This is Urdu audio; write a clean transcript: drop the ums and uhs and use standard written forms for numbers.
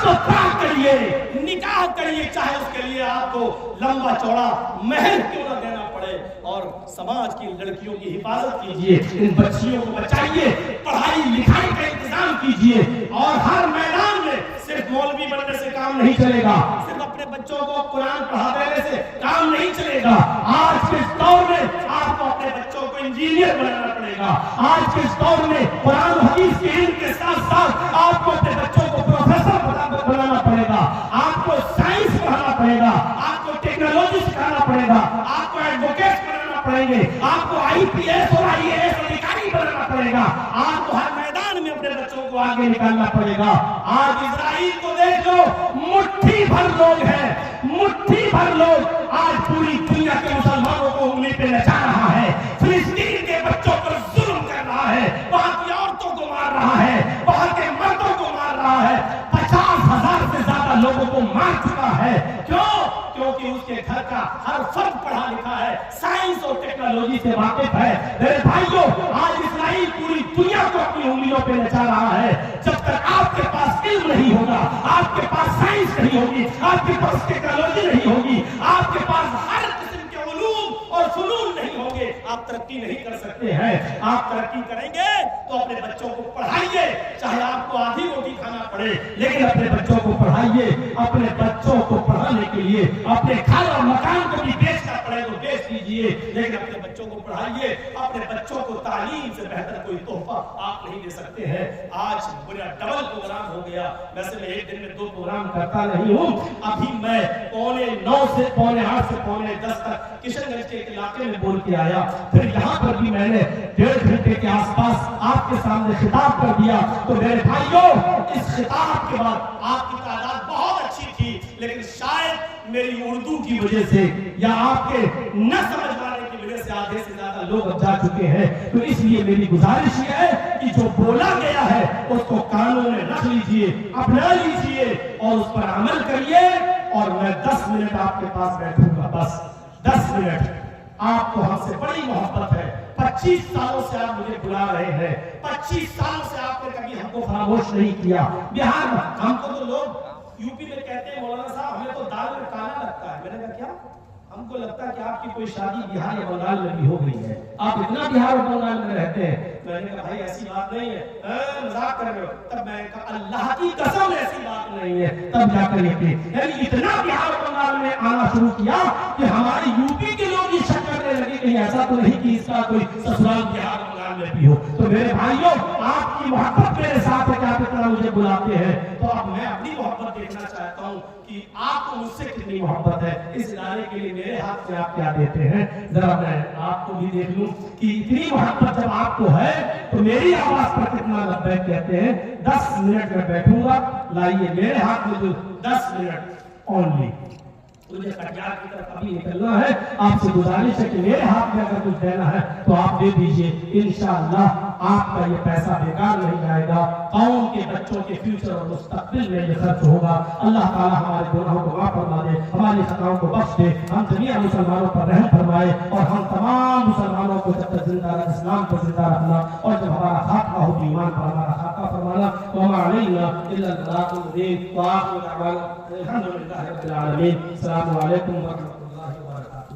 تو طلاق کریے، نکاح کریے، چاہے اس کے لیے آپ کو لمبا چوڑا مہر کیوں نہ دینا پڑے، اور سماج کی لڑکیوں کی حفاظت کیجیے، ان بچیوں کو بچائیے، پڑھائی لکھائی کا انتظام کیجیے، اور ہر میدان میں صرف مولوی بننے سے کام نہیں چلے گا، صرف اپنے بچوں کو قرآن پڑھا دینے سے کام نہیں چلے گا۔ آج کے اس دور میں آپ کو اپنے بچوں کو انجینئر بنانا پڑے گا، آج کے اس دور میں قرآن و حدیث کے علم کے ساتھ ساتھ آپ کو اپنے بچوں کو پروفیسر بنانا پڑے گا، آپ کو سائنس پڑھانا پڑے گا، آپ کو ٹیکنالوجی سکھانا پڑے گا، آپ کو ایڈوکیٹ بنانا پڑیں گے، آپ کو آئی پی ایس اور آئی اے ایس ادھیکاری بنانا پڑے گا، آپ کو ہر میدان میں اپنے بچوں کو آگے نکالنا پڑے گا۔ آج اسرائیل کو دیکھ لو، مٹھی بھر لوگ ہیں، مٹھی بھر لوگ آج پوری دنیا کے مسلمانوں کو انگلی پہ نچا رہا ہے، فلسطین کے بچوں پر ظلم کر رہا ہے، وہاں کی عورتوں کو مار رہا ہے، وہاں کے مردوں کو مار رہا ہے، 50,000 سے زیادہ لوگوں کو مار چکا ہے۔ کیوں؟ کیونکہ اس کے گھر کا ہر فرد پڑھا لکھا ہے، سائنس اور ٹیکنالوجی سے واقف ہے۔ میرے بھائیوں، آج اسرائیل پوری دنیا کو اپنی انگلیوں پہ نچا رہا ہے۔ جب تک آپ کے پاس علم نہیں ہوگا، آپ کے پاس سائنس نہیں ہوگی، آپ کے پاس ٹیکنالوجی نہیں ہوگی، آپ کے پاس ہر قسم کے علوم اور فنون نہیں ہوں گے، آپ ترقی نہیں کر سکتے ہیں۔ آپ ترقی کریں گے تو اپنے بچوں کو پڑھائیے، چاہے آپ کو آدھی روٹی کھانا پڑے، لیکن اپنے بچوں کو پڑھائیے۔ اپنے بچوں کو پڑھانے کے لیے اپنے گھر اور مکان کو بھی بیچنا پڑے تو بیچ دیجیے، لیکن اپنے بچوں کو پڑھائیے۔ اپنے بچوں کو تعلیم سے بہتر کوئی تحفہ آپ نہیں دے سکتے ہیں۔ آج میرا ڈبل پروگرام ہو گیا، ویسے میں ایک دن میں 2 پروگرام کرتا نہیں ہوں۔ ابھی میں 9:15 سے 8:15 سے 9:10 تک کشن گنج کے ایک علاقے میں بول کے آیا، پھر یہاں پر بھی میں نے 1.5 گھنٹے کے آس پاس آپ کے سامنے خطاب کر دیا۔ تو میرے بھائیوں، اس خطاب کے بعد آپ کی تعداد بہت اچھی تھی، لیکن شاید میری اردو کی وجہ سے یا آپ کے نہ سمجھ پانے کی وجہ سے آدھے سے زیادہ لوگ اب جا چکے ہیں۔ تو اس لیے میری گزارش یہ ہے کہ جو بولا گیا ہے اس کو کانوں میں رکھ لیجئے، اپنا لیجئے اور اس پر عمل کریے۔ اور میں 10 منٹ آپ کے پاس بیٹھوں گا، بس 10 منٹ۔ آپ کو ہم سے بڑی محبت ہے، 25 سالوں سے آپ مجھے بلا رہے ہیں، 25 سالوں سے آپ نے کبھی ہم کو فراموش نہیں کیا۔ بہار میں ہم کو تو لوگ یوپی میں کہتے ہیں مولانا صاحب ہمیں تو دال میں کانا لگتا ہے۔ میں نے کہا کیا؟ ہم کو لگتا ہے کہ آپ کی کوئی شادی بہار یا بنگال میں بھی ہو گئی ہے، آپ اتنا بہار اور بنگال میں رہتے ہیں۔ میں نے کہا بھائی ایسی بات نہیں ہے، مذاق کر رہے ہو؟ تب میں نے کہا اللہ کی قسم ایسی بات نہیں ہے۔ تب جا کر یعنی اتنا بہار اور بنگال میں آنا شروع کیا کہ ہماری یوپی کے لوگ یہ شک کرنے لگے کہ ایسا تو نہیں کہ اس کا کوئی سسرال بہار بنگال میں بھی ہو۔ تو میرے بھائیوں، آپ کی محبت میرے ساتھ ہے کہ آپ اتنا مجھے بلاتے ہیں، تو اب میں اپنی محبت دیکھنا چاہتا ہوں کہ آپ کو مجھ سے کتنی محبت ہے۔ اس ادارے کے لیے میرے ہاتھ سے آپ کیا دیتے ہیں، ذرا میں آپ کو بھی دیکھ لوں کہ اتنی محبت جب آپ کو ہے تو میری آواز پر کتنا لبیک کہتے ہیں۔ 10 منٹ میں بیٹھوں گا، لائیے میرے ہاتھ میں جو 10 منٹ اونلی۔ مجھے کٹیار کی طرف ابھی نکلنا ہے، آپ سے گزارش ہے کہ میرے ہاتھ میں اگر کچھ دینا ہے تو آپ دے دیجئے۔ انشاءاللہ آپ کا یہ پیسہ بیکار نہیں جائے گا، قوم کے بچوں کے فیوچر اور مستقبل میں یہ خرچ ہوگا۔ اللہ تعالی ہمارے گناہوں کو معاف فرما دے، ہماری خطاؤں کو بخش دے، ہم جميع مسلمانوں پر رحم فرمائے، اور ہم تمام مسلمانوں کو جب تک زندہ رکھ اسلام پر زندہ رکھنا، اور جب ہمارا خاتمہ ہو ایمان پر ہمارا خاتمہ فرمانا۔ وما علینا الا البلاغ المبین، وآخر دعوانا الحمد للہ رب العالمین۔ السلام علیکم ورحمۃ اللہ وبرکاتہ۔